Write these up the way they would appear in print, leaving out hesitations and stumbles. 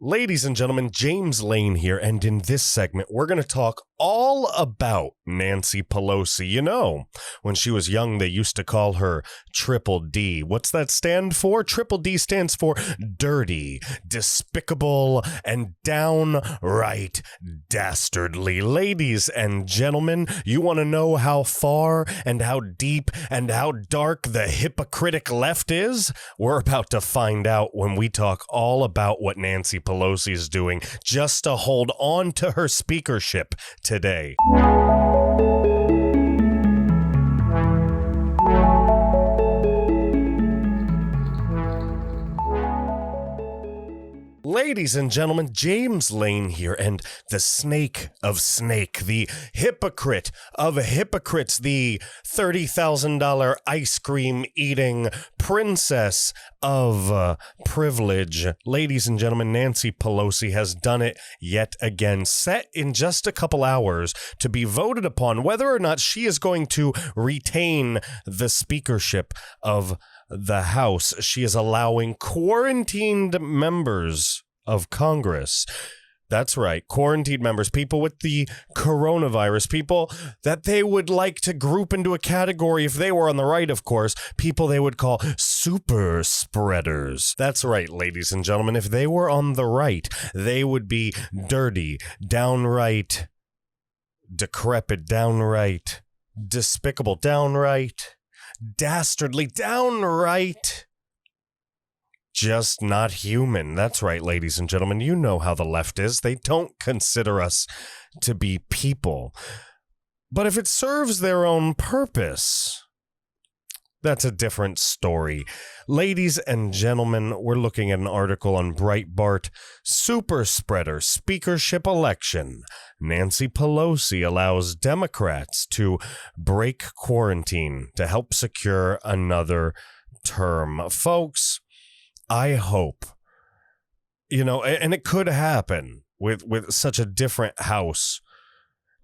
Ladies and gentlemen, James Lane here, and in this segment, we're going to talk all about Nancy Pelosi. You know, when she was young, they used to call her Triple D. What's that stand for? Triple D stands for dirty, despicable, and downright dastardly. Ladies and gentlemen, you want to know how far and how deep and how dark the hypocritic left is? We're about to find out when we talk all about what Nancy Pelosi is doing just to hold on to her speakership today. Ladies and gentlemen, James Lane here, and the snake of snake, the hypocrite of hypocrites, the $30,000 ice cream eating princess of privilege. Ladies and gentlemen, Nancy Pelosi has done it yet again, set in just a couple hours to be voted upon whether or not she is going to retain the speakership of the House. She is allowing quarantined members of Congress. That's right, quarantined members, people with the coronavirus, people that they would like to group into a category, if they were on the right, of course, people they would call super spreaders. That's right, ladies and gentlemen, if they were on the right, they would be dirty, downright decrepit, downright despicable, downright dastardly, downright just not human. That's right, ladies and gentlemen. You know how the left is. They don't consider us to be people. But if it serves their own purpose, that's a different story. Ladies and gentlemen, we're looking at an article on Breitbart. Super spreader speakership election. Nancy Pelosi allows Democrats to break quarantine to help secure another term. Folks, I hope, and it could happen with such a different House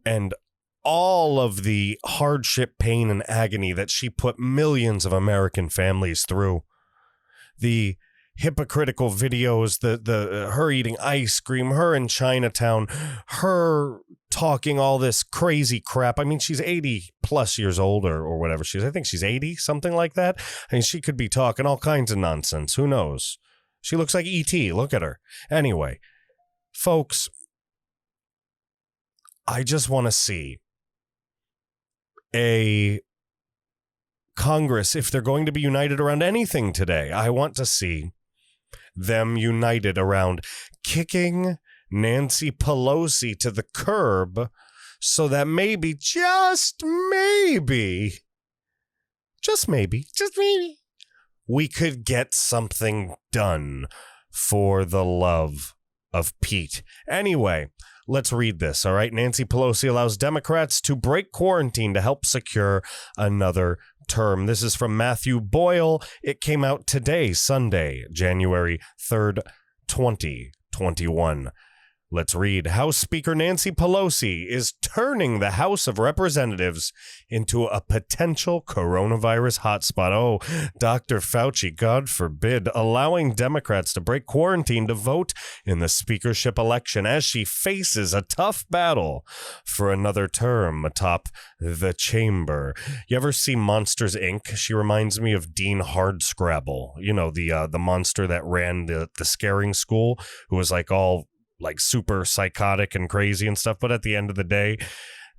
and all of the hardship, pain, and agony that she put millions of American families through. The hypocritical videos, the her eating ice cream, her in Chinatown, her talking all this crazy crap. I mean, she's 80 plus years old or whatever she is. I think she's 80, something like that. I mean, she could be talking all kinds of nonsense. Who knows? She looks like E.T. Look at her. Anyway, folks, I just want to see a Congress, if they're going to be united around anything today, I want to see them united around kicking Nancy Pelosi to the curb so that maybe, just maybe, we could get something done for the love of Pete. Anyway, let's read this, all right? Nancy Pelosi allows Democrats to break quarantine to help secure another term. This is from Matthew Boyle. It came out today, Sunday, January 3rd, 2021. Let's read. House Speaker Nancy Pelosi is turning the House of Representatives into a potential coronavirus hotspot. Oh, Dr. Fauci, God forbid, allowing Democrats to break quarantine to vote in the speakership election as she faces a tough battle for another term atop the chamber. You ever see Monsters, Inc.? She reminds me of Dean Hardscrabble, the monster that ran the scaring school, who was all super psychotic and crazy and stuff. But at the end of the day,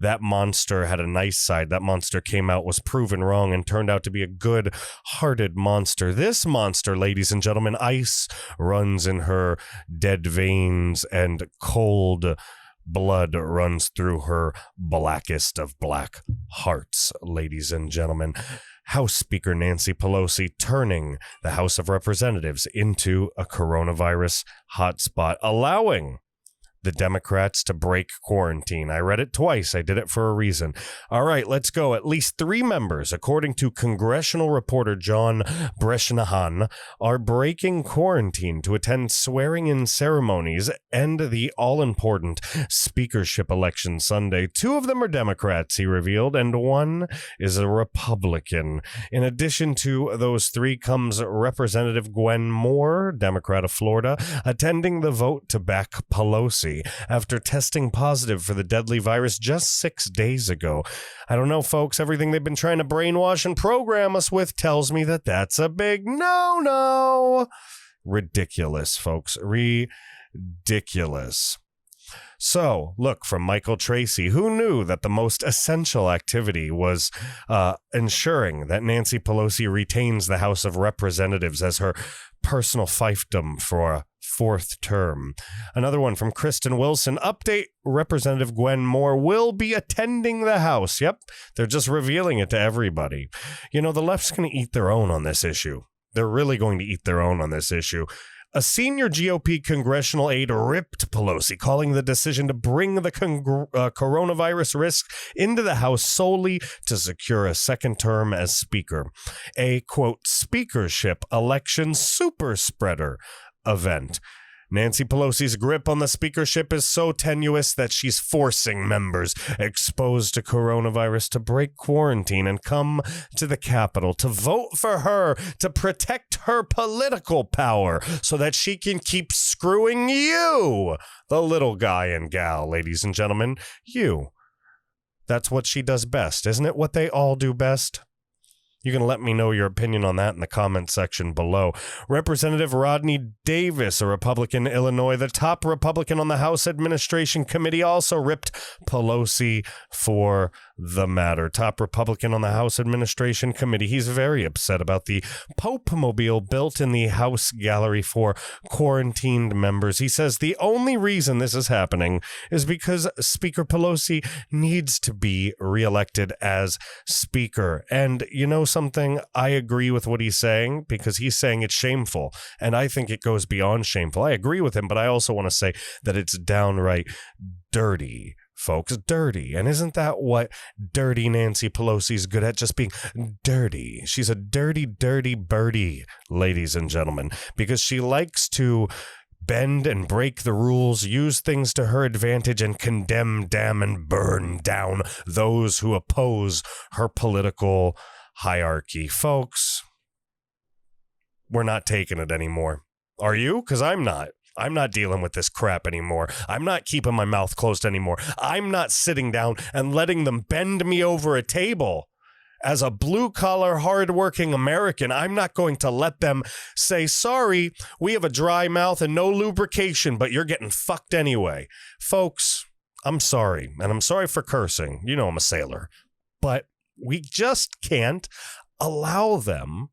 that monster had a nice side. That monster came out, was proven wrong, and turned out to be a good-hearted monster. This monster, ladies and gentlemen, ice runs in her dead veins and cold blood runs through her blackest of black hearts, ladies and gentlemen. House Speaker Nancy Pelosi turning the House of Representatives into a coronavirus hotspot, allowing the Democrats to break quarantine. I read it twice. I did it for a reason. All right, let's go. At least 3 members, according to congressional reporter John Bresnahan, are breaking quarantine to attend swearing-in ceremonies and the all-important speakership election Sunday. 2 of them are Democrats, he revealed, and 1 is a Republican. In addition to those 3 comes Representative Gwen Moore, Democrat of Florida, attending the vote to back Pelosi after testing positive for the deadly virus just 6 days ago. I don't know, folks. Everything they've been trying to brainwash and program us with tells me that that's a big no-no. Ridiculous, folks. Ridiculous. So, look, from Michael Tracy, who knew that the most essential activity was ensuring that Nancy Pelosi retains the House of Representatives as her personal fiefdom for a 4th term. Another one from Kristen Wilson. Update: Representative Gwen Moore will be attending the House. Yep, they're just revealing it to everybody. You know, the left's going to eat their own on this issue. They're really going to eat their own on this issue. A senior GOP congressional aide ripped Pelosi, calling the decision to bring the coronavirus risk into the House solely to secure a 2nd term as Speaker. A, quote, speakership election super spreader event. Nancy Pelosi's grip on the speakership is so tenuous that she's forcing members exposed to coronavirus to break quarantine and come to the Capitol to vote for her to protect her political power so that she can keep screwing you, the little guy and gal, ladies and gentlemen, you. That's what she does best. Isn't it what they all do best? You can let me know your opinion on that in the comment section below. Representative Rodney Davis, a Republican in Illinois, the top Republican on the House Administration Committee, also ripped Pelosi for the matter. Top Republican on the House Administration Committee. He's very upset about the Pope-mobile built in the House gallery for quarantined members. He says the only reason this is happening is because Speaker Pelosi needs to be reelected as Speaker. And you know something? I agree with what he's saying because he's saying it's shameful. And I think it goes beyond shameful. I agree with him, but I also want to say that it's downright dirty. Folks, dirty. And isn't that what dirty Nancy Pelosi's good at? Just being dirty. She's a dirty, dirty birdie, ladies and gentlemen, because she likes to bend and break the rules, use things to her advantage, and condemn, damn, and burn down those who oppose her political hierarchy. Folks, we're not taking it anymore. Are you? Because I'm not. I'm not dealing with this crap anymore. I'm not keeping my mouth closed anymore. I'm not sitting down and letting them bend me over a table. As a blue-collar, hard-working American, I'm not going to let them say, sorry, we have a dry mouth and no lubrication, but you're getting fucked anyway. Folks, I'm sorry, and I'm sorry for cursing. You know I'm a sailor. But we just can't allow them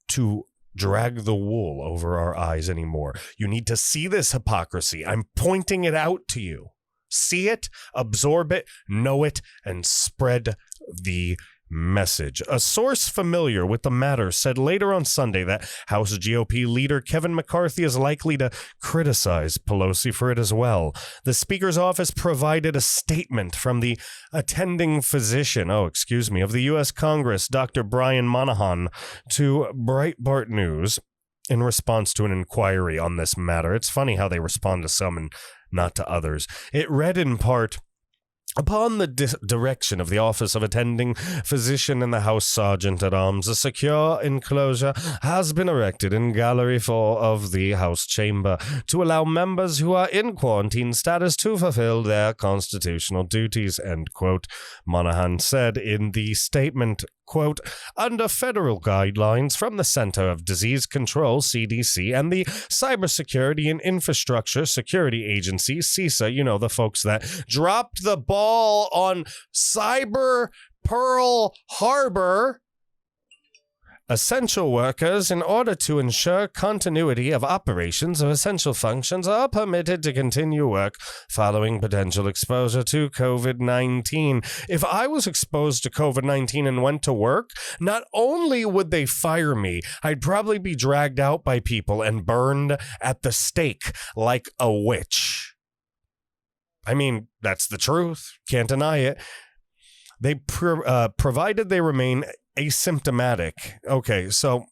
to drag the wool over our eyes anymore. You need to see this hypocrisy. I'm pointing it out to you. See it, absorb it, know it, and spread the message. A source familiar with the matter said later on Sunday that House GOP leader Kevin McCarthy is likely to criticize Pelosi for it as well. The Speaker's office provided a statement from the attending physician, of the U.S. Congress, Dr. Brian Monahan, to Breitbart News in response to an inquiry on this matter. It's funny how they respond to some and not to others. It read in part, upon the direction of the Office of Attending Physician and the House Sergeant at Arms, a secure enclosure has been erected in Gallery 4 of the House Chamber to allow members who are in quarantine status to fulfill their constitutional duties, end quote. Monahan said in the statement, quote, under federal guidelines from the Center of Disease Control, CDC, and the Cybersecurity and Infrastructure Security Agency, CISA, you know, the folks that dropped the ball on Cyber Pearl Harbor, essential workers, in order to ensure continuity of operations of essential functions, are permitted to continue work following potential exposure to COVID-19. If I was exposed to COVID-19 and went to work, not only would they fire me, I'd probably be dragged out by people and burned at the stake like a witch. I mean, that's the truth. Can't deny it. They provided they remain asymptomatic. Okay, so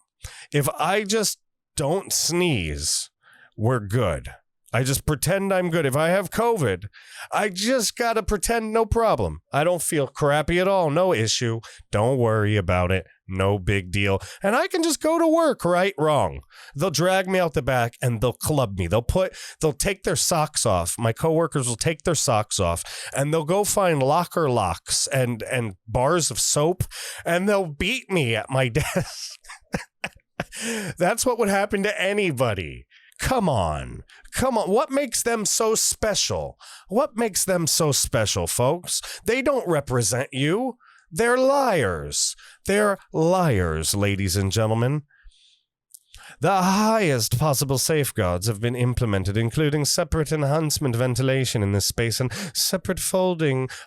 if I just don't sneeze, we're good. I just pretend I'm good. If I have COVID, I just got to pretend no problem. I don't feel crappy at all. No issue. Don't worry about it. No big deal. And I can just go to work, right? Wrong. They'll drag me out the back and they'll club me. They'll take their socks off. My coworkers will take their socks off and they'll go find locker locks and bars of soap and they'll beat me at my desk. That's what would happen to anybody. Come on. What makes them so special? What makes them so special, folks? They don't represent you. They're liars. They're liars, ladies and gentlemen. The highest possible safeguards have been implemented, including separate enhancement ventilation in this space and separate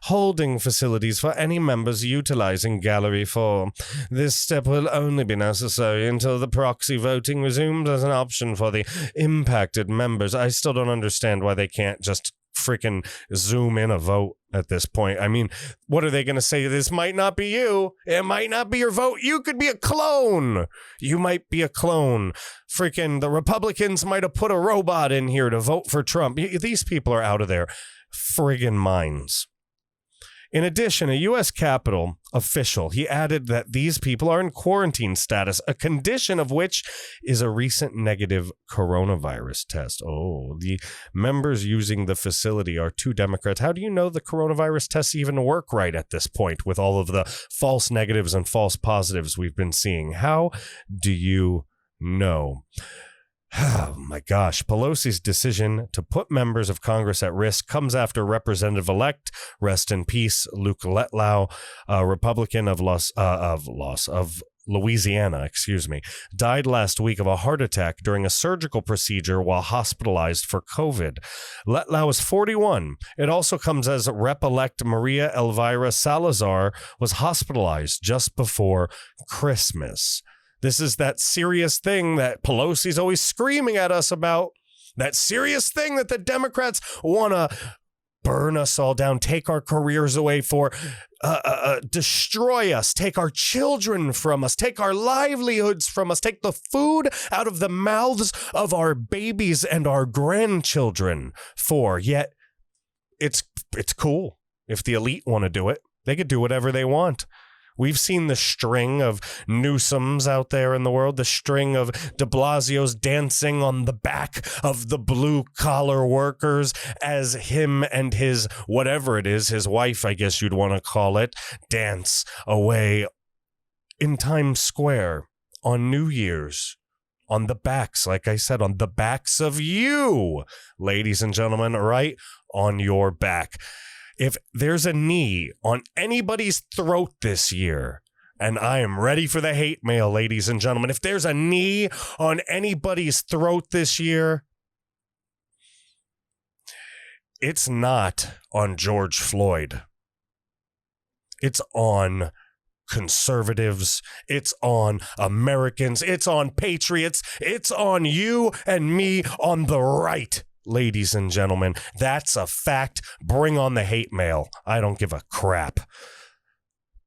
holding facilities for any members utilizing Gallery 4. This step will only be necessary until the proxy voting resumes as an option for the impacted members. I still don't understand why they can't just freaking zoom in a vote at this point. I mean, what are they going to say? This might not be you. It might not be your vote. You could be a clone. You might be a clone. Freaking the Republicans might have put a robot in here to vote for Trump. These people are out of their friggin' minds. In addition, a U.S. Capitol official, he added that these people are in quarantine status, a condition of which is a recent negative coronavirus test. Oh, the members using the facility are 2 Democrats. How do you know the coronavirus tests even work right at this point with all of the false negatives and false positives we've been seeing? How do you know? Oh my gosh, Pelosi's decision to put members of Congress at risk comes after Representative-elect, rest in peace, Luke Letlow, a Republican of Louisiana, died last week of a heart attack during a surgical procedure while hospitalized for COVID. Letlow is 41. It also comes as Rep-elect Maria Elvira Salazar was hospitalized just before Christmas. This is that serious thing that Pelosi's always screaming at us about. That serious thing that the Democrats want to burn us all down, take our careers away for, destroy us, take our children from us, take our livelihoods from us, take the food out of the mouths of our babies and our grandchildren for. Yet it's cool. If the elite want to do it, they could do whatever they want. We've seen the string of Newsoms out there in the world, the string of de Blasio's dancing on the back of the blue-collar workers as him and his, whatever it is, his wife, I guess you'd want to call it, dance away in Times Square on New Year's. On the backs, like I said, on the backs of you, ladies and gentlemen, right on your back. If there's a knee on anybody's throat this year, and I am ready for the hate mail, ladies and gentlemen, if there's a knee on anybody's throat this year, it's not on George Floyd. It's on conservatives. It's on Americans. It's on patriots. It's on you and me on the right. Ladies and gentlemen, that's a fact. Bring on the hate mail. I don't give a crap.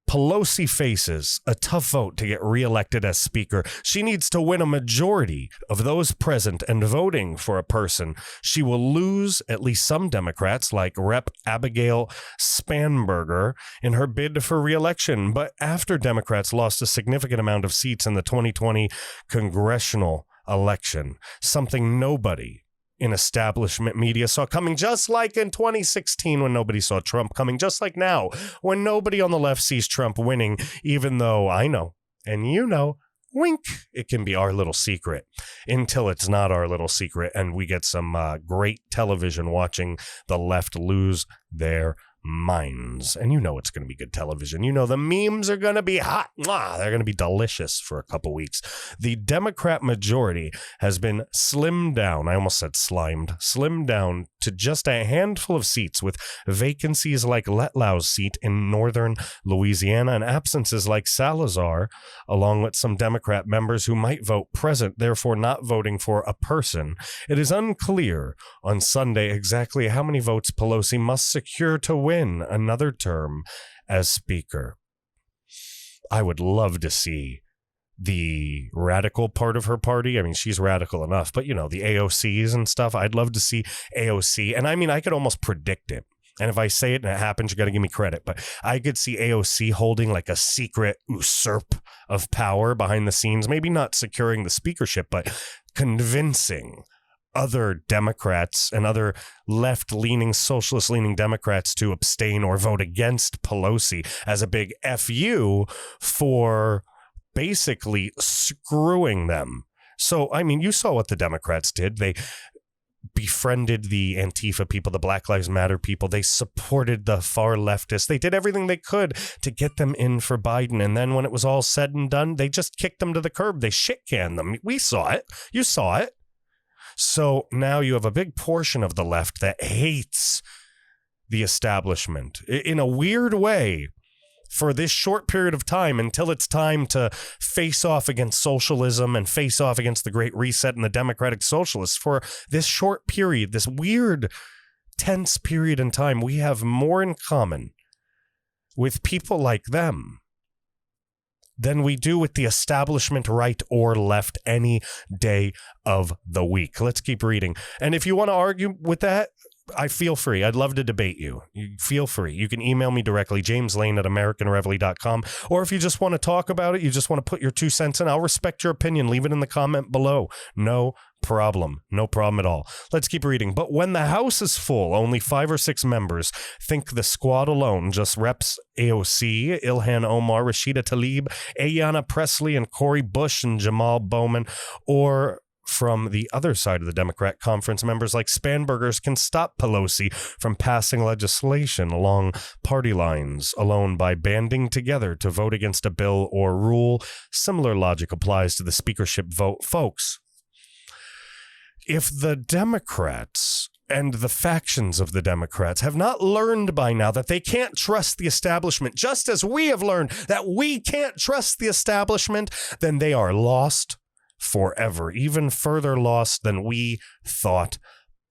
Pelosi faces a tough vote to get reelected as Speaker. She needs to win a majority of those present and voting for a person. She will lose at least some Democrats like Rep. Abigail Spanberger in her bid for reelection. But after Democrats lost a significant amount of seats in the 2020 congressional election, something nobody in establishment media saw coming, just like in 2016 when nobody saw Trump coming, just like now when nobody on the left sees Trump winning, even though I know and you know, wink, it can be our little secret until it's not our little secret and we get some great television watching the left lose their minds. And you know it's going to be good television. You know the memes are going to be hot. They're going to be delicious for a couple weeks. The Democrat majority has been slimmed down. I almost said slimmed down to just a handful of seats, with vacancies like Letlau's seat in northern Louisiana and absences like Salazar, along with some Democrat members who might vote present, therefore not voting for a person. It is unclear on Sunday exactly how many votes Pelosi must secure to win another term as Speaker. I would love to see the radical part of her party. I mean, she's radical enough, but the AOCs and stuff, I'd love to see AOC. And I mean, I could almost predict it. And if I say it and it happens, you got to give me credit. But I could see AOC holding like a secret usurp of power behind the scenes, maybe not securing the speakership, but convincing other Democrats and other left-leaning, socialist-leaning Democrats to abstain or vote against Pelosi as a big FU for basically screwing them. So, I mean, you saw what the Democrats did. They befriended the Antifa people, the Black Lives Matter people. They supported the far leftists. They did everything they could to get them in for Biden. And then when it was all said and done, they just kicked them to the curb. They shit-canned them. We saw it. You saw it. So now you have a big portion of the left that hates the establishment in a weird way for this short period of time until it's time to face off against socialism and face off against the Great Reset and the Democratic Socialists. For this short period, this weird, tense period in time, we have more in common with people like them than we do with the establishment, right or left, any day of the week. Let's keep reading. And if you want to argue with that, I feel free. I'd love to debate you. You feel free. You can email me directly, jameslane@americanreveille.com. Or if you just want to talk about it, you just want to put your 2 cents in, I'll respect your opinion. Leave it in the comment below. No problem. No problem at all. Let's keep reading. But when the House is full, only 5 or 6 members think the squad alone, just Reps AOC, Ilhan Omar, Rashida Tlaib, Ayanna Pressley, and Cori Bush and Jamal Bowman, or from the other side of the Democrat conference, members like Spanbergers can stop Pelosi from passing legislation along party lines alone by banding together to vote against a bill or rule. Similar logic applies to the speakership vote, folks. If the Democrats and the factions of the Democrats have not learned by now that they can't trust the establishment, just as we have learned that we can't trust the establishment, then they are lost forever, even further lost than we thought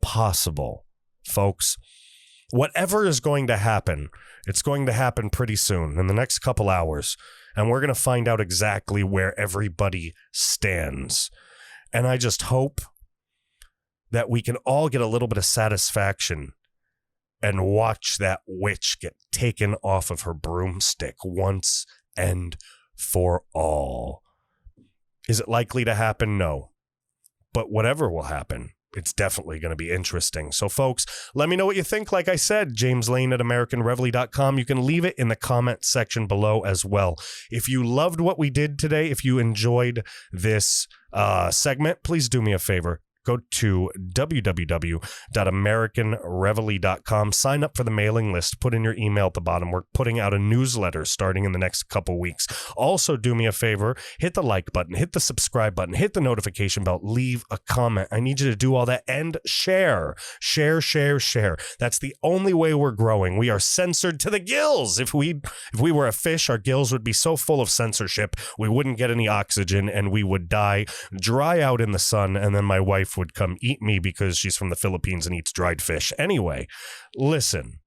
possible. Folks, whatever is going to happen, it's going to happen pretty soon, in the next couple hours, and we're going to find out exactly where everybody stands. And I just hope that we can all get a little bit of satisfaction and watch that witch get taken off of her broomstick once and for all. Is it likely to happen? No. But whatever will happen, it's definitely going to be interesting. So, folks, let me know what you think. Like I said, jameslane@americanreveille.com. You can leave it in the comment section below as well. If you loved what we did today, if you enjoyed this segment, please do me a favor. Go to www.americanreveille.com. Sign up for the mailing list. Put in your email at the bottom. We're putting out a newsletter starting in the next couple weeks. Also, do me a favor. Hit the like button. Hit the subscribe button. Hit the notification bell. Leave a comment. I need you to do all that. And share. Share, share, share. That's the only way we're growing. We are censored to the gills. If we were a fish, our gills would be so full of censorship, we wouldn't get any oxygen and we would die, dry out in the sun, and then my wife would come eat me because she's from the Philippines and eats dried fish. Anyway, listen,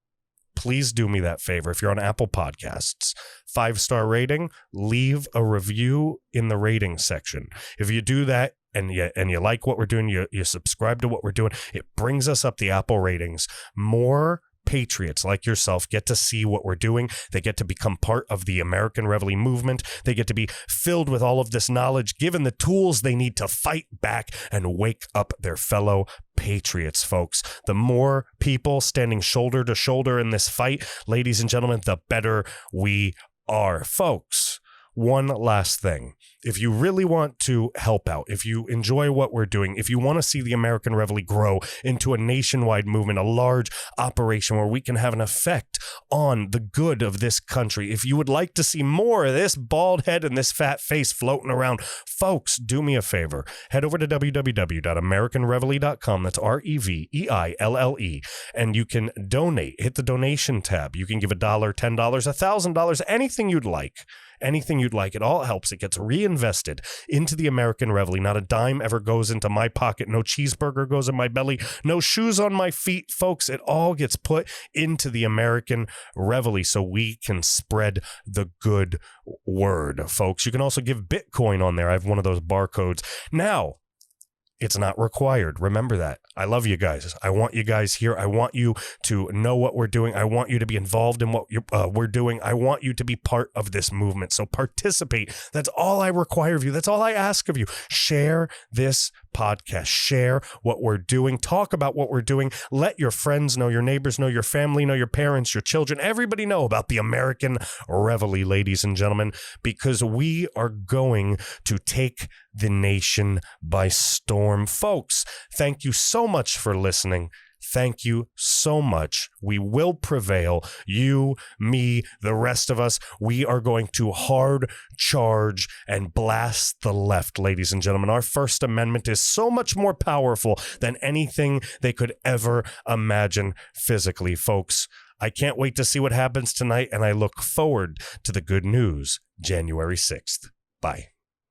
please do me that favor. If you're on Apple Podcasts, 5-star rating, leave a review in the rating section. If you do that and you like what we're doing, you subscribe to what we're doing, it brings us up the Apple ratings. More patriots like yourself get to see what we're doing. They get to become part of the American Reveille movement. They get to be filled with all of this knowledge, given the tools they need to fight back and wake up their fellow patriots, folks. The more people standing shoulder to shoulder in this fight, ladies and gentlemen, the better we are. Folks, one last thing. If you really want to help out, if you enjoy what we're doing, if you want to see the American Reveille grow into a nationwide movement, a large operation where we can have an effect on the good of this country, if you would like to see more of this bald head and this fat face floating around, folks, do me a favor. Head over to www.americanreveille.com. That's REVEILLE. And you can donate. Hit the donation tab. You can give $1, $10, $1,000, anything you'd like. Anything you'd like. It all helps. It gets reinvested into the American Reveille. Not a dime ever goes into my pocket. No cheeseburger goes in my belly. No shoes on my feet, folks. It all gets put into the American Reveille so we can spread the good word, folks. You can also give Bitcoin on there. I have one of those barcodes. Now, it's not required. Remember that. I love you guys. I want you guys here. I want you to know what we're doing. I want you to be involved in what we're doing. I want you to be part of this movement. So participate. That's all I require of you. That's all I ask of you. Share this podcast. Share what we're doing. Talk about what we're doing. Let your friends know, your neighbors know, your family know, your parents, your children, everybody know about the American Reveille, ladies and gentlemen, because we are going to take the nation by storm. Folks, thank you so much for listening. Thank you so much. We will prevail. You, me, the rest of us. We are going to hard charge and blast the left, ladies and gentlemen. Our First Amendment is so much more powerful than anything they could ever imagine physically, folks. I can't wait to see what happens tonight, and I look forward to the good news January 6th. Bye.